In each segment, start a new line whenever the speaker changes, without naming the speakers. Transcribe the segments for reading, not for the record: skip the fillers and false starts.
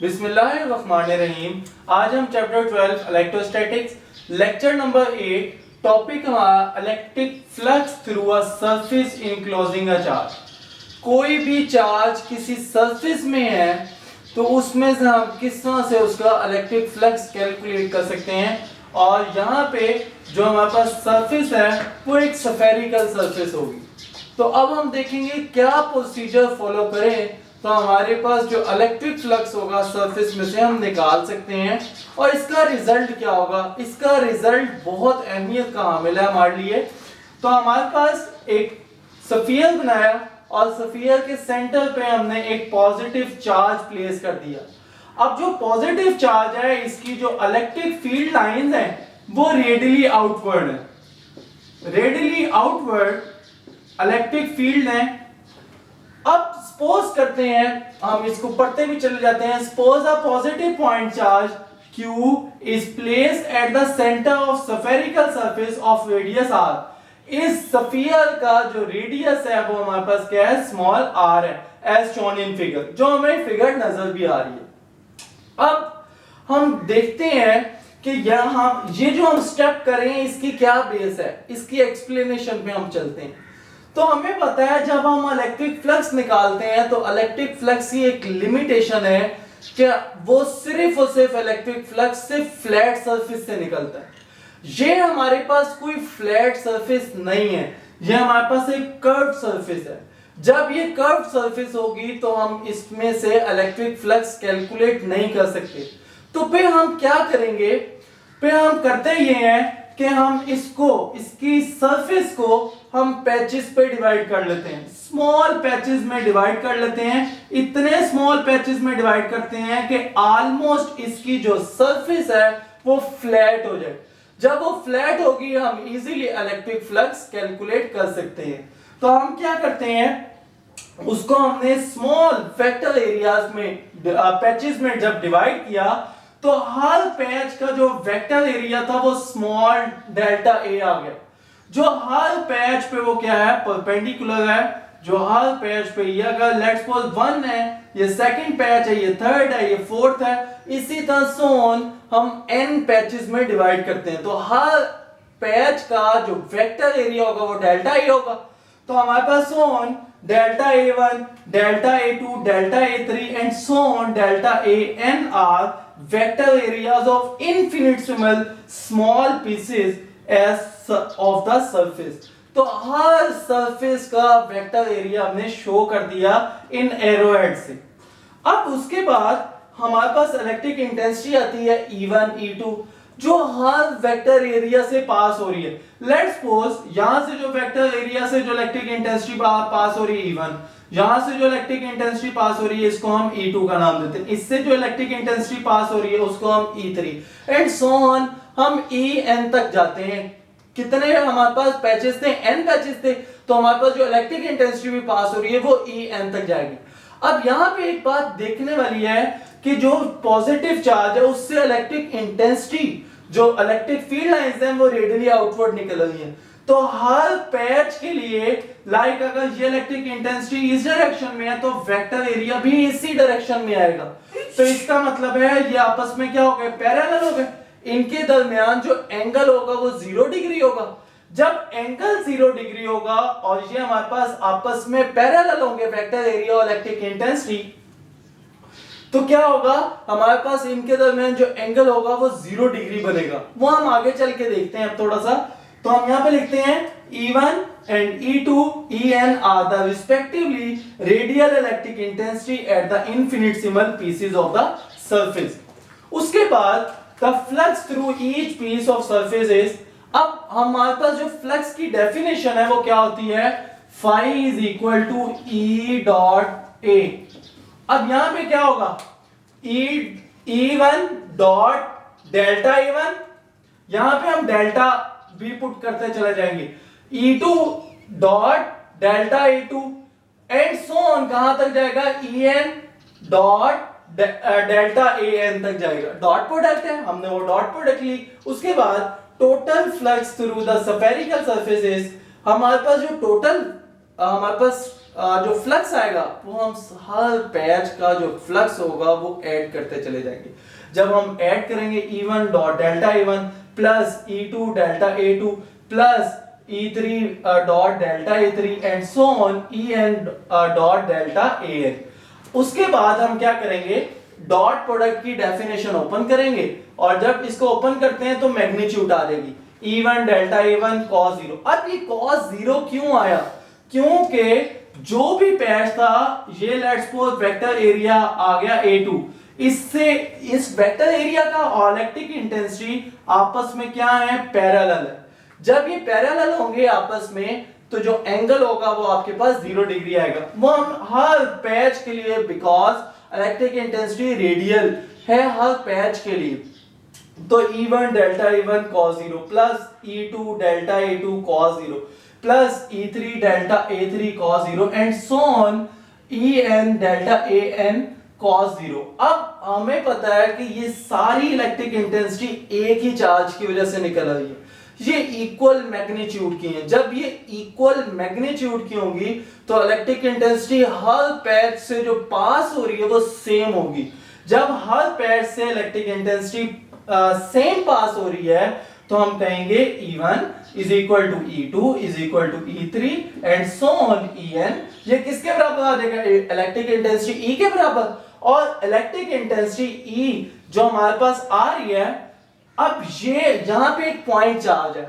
बिस्मिल्लाहिर्रहमानिर्रहीम। आज हम chapter 12 electrostatics lecture number 8 topic हमारा electric flux through a surface enclosing a charge. कोई भी चार्ज किसी सरफेस में है तो उसमें से हम किस तरह से उसका इलेक्ट्रिक फ्लक्स कैलकुलेट कर सकते हैं। और यहाँ पे जो हमारे पास सरफेस है वो एक स्फेरिकल सरफेस होगी। तो अब हम देखेंगे क्या प्रोसीजर फॉलो करें तो हमारे पास जो इलेक्ट्रिक फ्लक्स होगा सरफेस में से हम निकाल सकते हैं। और इसका रिजल्ट क्या होगा, इसका रिजल्ट बहुत अहमियत का हामिल है हमारे लिए। तो हमारे पास एक स्फीयर बनाया और स्फीयर के सेंटर पे हमने एक पॉजिटिव चार्ज प्लेस कर दिया। अब जो पॉजिटिव चार्ज है इसकी जो इलेक्ट्रिक फील्ड लाइंस हैं वो रेडियली आउटवर्ड है, रेडियली आउटवर्ड इलेक्ट्रिक फील्ड है। अब सपोज करते हैं, हम इसको पढ़ते भी चले जाते हैं। Suppose a positive point charge Q is placed at the center of spherical surface of radius r। इस स्फीयर का जो रेडियस है वो हमारे पास क्या है, स्मॉल r है, एज शोन इन फिगर, जो हमें फिगर नजर भी आ रही है। अब हम देखते हैं कि यहां ये जो हम स्टेप करें इसकी क्या बेस है, इसकी एक्सप्लेनेशन पे हम चलते हैं। तो हमें पता है जब हम इलेक्ट्रिक फ्लक्स निकालते हैं तो इलेक्ट्रिक फ्लक्स की एक लिमिटेशन है कि वो सिर्फ और सिर्फ इलेक्ट्रिक फ्लक्स सिर्फ फ्लैट सरफेस से निकलता है। ये हमारे पास कोई फ्लैट सरफेस नहीं है, ये हमारे पास एक कर्व्ड सरफेस है। जब ये कर्व्ड सरफेस होगी तो हम इसमें से इलेक्ट्रिक फ्लक्स कैलकुलेट नहीं कर सकते। तो फिर हम क्या करेंगे, फिर हम करते ये हैं कि हम इसकी सरफेस को हम पैचेस पे डिवाइड कर लेते हैं, स्मॉल पैचेस में डिवाइड कर लेते हैं। इतने स्मॉल पैचेस में डिवाइड करते हैं कि ऑलमोस्ट इसकी जो सरफेस है वो फ्लैट हो जाए। जब वो फ्लैट होगी हम इजीली इलेक्ट्रिक फ्लक्स कैलकुलेट कर सकते हैं। तो हम क्या करते हैं, उसको हमने स्मॉल वेक्टर एरियाज में पैचेस में जब डिवाइड किया तो हर पैच का जो वेक्टर एरिया था वो स्मॉल डेल्टा ए आ गया। जो हर पैच पे वो क्या है, परपेंडिकुलर है। जो हर पैच पे ये अगर लेट्स सपोज 1 है, ये सेकंड पैच है, ये थर्ड है, ये फोर्थ है, इसी तरह सोन हम n पैचेस में डिवाइड करते हैं। तो हर पैच का जो वेक्टर एरिया होगा वो डेल्टा ए होगा। तो हमारे पास सोन delta A1, delta A2, delta A3 and सोन delta AN are vector areas of infinitesimal small pieces as of the surface। तो हर सरफेस का वेक्टर एरिया हमने शो कर दिया इन एरोहेड से। अब उसके बाद हमारे पास इलेक्ट्रिक इंटेंसिटी आती है E1, E2 जो हर वेक्टर एरिया से पास हो रही है। लेट्स सपोज यहां से जो वेक्टर एरिया से जो इलेक्ट्रिक इंटेंसिटी पास हो रही है E1, यहां से जो इलेक्ट्रिक इंटेंसिटी पास हो रही है इसको हम E2 का नाम देते हैं। इससे जो इलेक्ट्रिक इंटेंसिटी पास हो रही है उसको हम E3 एंड सो ऑन, हम En तक जाते हैं। कितने हमारे पास पैचेस थे, n पैचेस थे, तो हमारे पास जो इलेक्ट्रिक इंटेंसिटी भी पास हो रही है वो En तक जाएगी। अब यहां पे एक बात देखने वाली है कि जो पॉजिटिव चार्ज है उससे इलेक्ट्रिक इंटेंसिटी, जो इलेक्ट्रिक फील्ड लाइंस हैं वो रेडियली आउटवर्ड निकल रही हैं। तो हर पैच के लिए लाइक अगर ये इलेक्ट्रिक इंटेंसिटी इस डायरेक्शन में है तो वेक्टर एरिया भी इसी डायरेक्शन में आएगा। तो इसका मतलब है ये आपस में क्या हो गए, पैरेलल हो गए। इनके दरमियान जो एंगल होगा वो 0 डिग्री होगा। जब एंगल 0 डिग्री होगा और ये हमारे पास आपस में पैरेलल होंगे वेक्टर एरिया और इलेक्ट्रिक इंटेंसिटी, तो क्या होगा, हमारे पास इनके दरमियान जो एंगल होगा वो 0 डिग्री बनेगा। वो हम आगे चल के देखते हैं अब थोड़ा सा। तो हम यहां पे लिखते हैं E1 and E2 En are the respectively radial electric intensity at the infinitesimal pieces of the surface। उसके बाद the flux through each piece of surface is, अब हमारे पास जो फ्लक्स की डेफिनेशन है वो क्या होती है, phi is equal to E dot A। अब यहां पे क्या होगा, E1 डॉट डेल्टा E1, यहां पे हम डेल्टा भी पुट करते चले जाएंगे, E2 dot delta E2 and so on कहां तक जाएगा, En डॉट डेल्टा AN तक जाएगा। डॉट प्रोडक्ट है, हमने वो डॉट प्रोडक्ट ली। उसके बाद total flux through the spherical surfaces, हमारे पास जो टोटल हमारे पास जो फ्लक्स आएगा वो हम हर पैच का जो फ्लक्स होगा वो ऐड करते चले जाएंगे। जब हम ऐड करेंगे E1 dot delta E1 plus E2 delta A2 plus E3 dot delta E3 and so on En dot delta AN, उसके बाद हम क्या करेंगे, डॉट प्रोडक्ट की डेफिनेशन ओपन करेंगे और जब इसको ओपन करते हैं तो मैग्नीट्यूड आ जाएगी E1 डेल्टा A1 cos 0। अब ये cos 0 क्यों आया, क्योंकि जो भी पैच था ये लेट्स सपोज वेक्टर एरिया आ गया A2, इससे इस वेक्टर एरिया का और इलेक्ट्रिक इंटेंसिटी आपस में क्या है, पैरेलल है। जब ये पैरेलल होंगे आपस में तो जो एंगल होगा वो आपके पास 0 डिग्री आएगा। वो हम हर पैच के लिए, बिकॉज इलेक्ट्रिक इंटेंसिटी रेडियल है हर पैच के लिए, तो E1 delta E1 cos 0 plus E2 delta A2 cos 0 plus E3 delta A3 cos 0 and so on En delta An cos 0। अब हमें पता है कि ये सारी इलेक्ट्रिक इंटेंसिटी एक ही चार्ज की वजह से निकल रही है, ये इक्वल मैग्नीट्यूड की है। जब ये इक्वल मैग्नीट्यूड की होंगी तो इलेक्ट्रिक इंटेंसिटी हर पैच से जो पास हो रही है वो सेम होगी। जब हर पैच से इलेक्ट्रिक इंटेंसिटी सेम पास हो रही है तो हम कहेंगे E1 is equal to E2 is equal to E3 and so on En। ये किसके बराबर आ जाएगा, इलेक्ट्रिक इंटेंसिटी E के बराबर। और इलेक्ट्रिक इंटेंसिटी E जो हमारे पास आ रही है, अब ये यहां पे एक पॉइंट चार्ज है,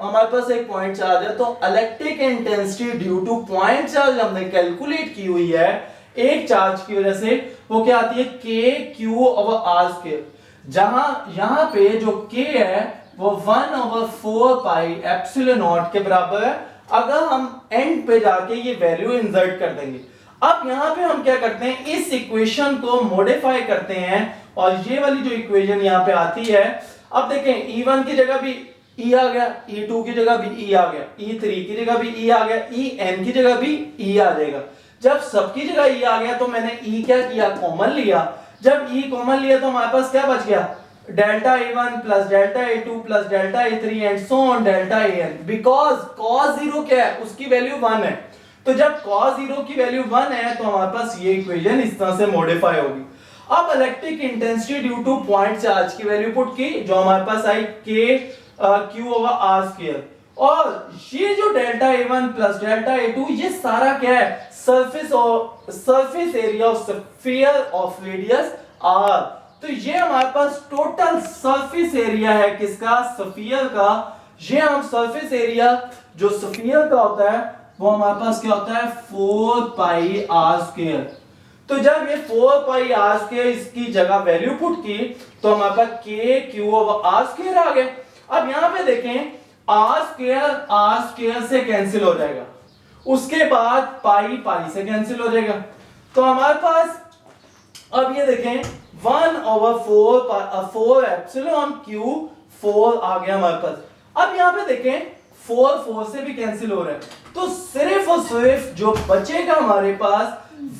हमारे पास एक पॉइंट चार्ज है, तो electric intensity due two point charge हमने कैलकुलेट की हुई है एक चार्ज की वजह से, वो क्या आती है K/r²। जहां यहां पे जो K है वो 1/4 पाई एप्सिलॉन नॉट के बराबर है। अगर हम एंड पे जाके ये वैल्यू इंसर्ट कर देंगे, अब यहां पे हम क्या करते हैं, इस इक्वेशन को मॉडिफाई करते हैं और ये वाली जो इक्वेशन यहां पे आती है, अब देखें E1 की जगह भी E आ गया, E2 की जगह भी E आ गया, E3 की जगह भी E आ गया, En की जगह भी E आ जाएगा। जब सबकी जगह E आ गया तो मैंने E क्या किया, कॉमन लिया। जब E कॉमन लिया तो हमारे पास क्या बच गया, delta A1 plus delta A2 plus delta A3 and so on delta An। Because cos 0 क्या है, उसकी वैल्यू 1 है, तो जब cos 0 की वैल्यू 1 है तो हमारे पास ये इक्वेशन इस तरह से मॉडिफाई होगी। अब electric intensity due two point charge की वैल्यू पुट की, जो हमारे पास आई K/r²। और ये जो delta A1 plus delta A2 ये सारा क्या है, surface area of sphere of radius r। तो ये हमारे पास टोटल सरफेस एरिया है किसका, स्फीयर का। ये हम सरफेस एरिया जो स्फीयर का होता है वो हमारे पास क्या होता है, 4 पाई r²। तो जब ये 4 पाई r² इसकी जगह वैल्यू पुट की तो हमारे पास K/r² आ गया। अब यहां पे देखें r² से कैंसिल हो जाएगा, उसके बाद पाई से कैंसिल हो जाएगा, तो हमारे पास अब ये देखें 1/4 एप्सिलॉन क्यू 4 आ गया हमारे पास। अब यहां पे देखें 4 से भी कैंसिल हो रहा है, तो सिर्फ और सिर्फ जो बचेगा हमारे पास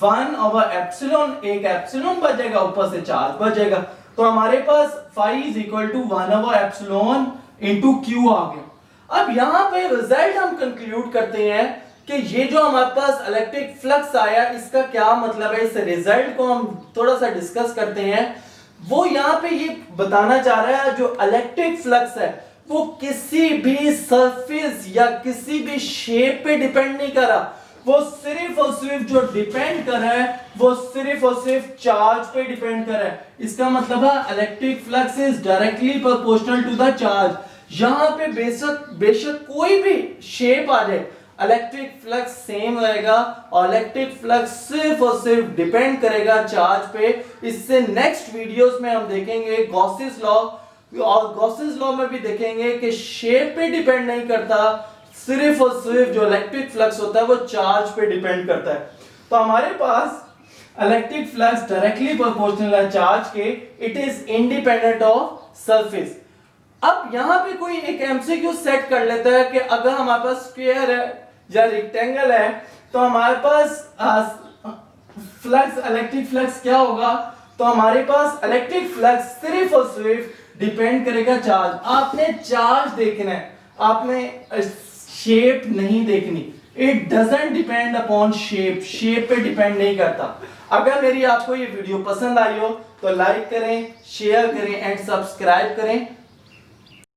1/एप्सिलॉन, एक एप्सिलॉन बचेगा, ऊपर से चार्ज बचेगा, तो हमारे पास phi इज इक्वल टू 1/एप्सिलॉन इनटू q आ गया। अब यहां पे रिजल्ट हम कंक्लूड करते हैं कि ये जो हमारे पास इलेक्ट्रिक फ्लक्स आया इसका क्या मतलब है। इस रिजल्ट को हम थोड़ा सा डिस्कस करते हैं। वो यहां पे ये बताना चाह रहा है जो इलेक्ट्रिक फ्लक्स है वो किसी भी सरफेस या किसी भी शेप पे डिपेंड नहीं कर रहा, वो सिर्फ और सिर्फ जो डिपेंड कर रहा है वो सिर्फ और सिर्फ चार्ज पे डिपेंड कर रहा है। इसका मतलब है electric flux is directly proportional to the charge. यहां पे बेशक कोई भी शेप आ जाए, इलेक्ट्रिक फ्लक्स सेम रहेगा और इलेक्ट्रिक फ्लक्स सिर्फ और सिर्फ डिपेंड करेगा चार्ज पे। इससे नेक्स्ट वीडियोस में हम देखेंगे गॉसेस लॉ, और गॉसेस लॉ में भी देखेंगे कि शेप पे डिपेंड नहीं करता, सिर्फ और सिर्फ जो इलेक्ट्रिक फ्लक्स होता है वो चार्ज पे डिपेंड करता है। तो हमारे पास इलेक्ट्रिक फ्लक्स डायरेक्टली प्रोपोर्शनल है चार्ज के, it is independent of surface. अब यहां पे कोई एक एमसीक्यू सेट कर लेता है कि अगर हमारे पास स्क्वायर है या रेक्टेंगल है तो हमारे पास फ्लक्स, इलेक्ट्रिक फ्लक्स क्या होगा, तो हमारे पास इलेक्ट्रिक फ्लक्स सिर्फ और सिर्फ डिपेंड करेगा चार्ज। आपने चार्ज देखना है, आपने शेप नहीं देखनी। It doesn't depend upon shape, shape पे डिपेंड नहीं करता। अगर मेरी आपको ये वीडियो पसंद आई हो तो लाइक करें, शेयर करें एंड सब्सक्राइब करें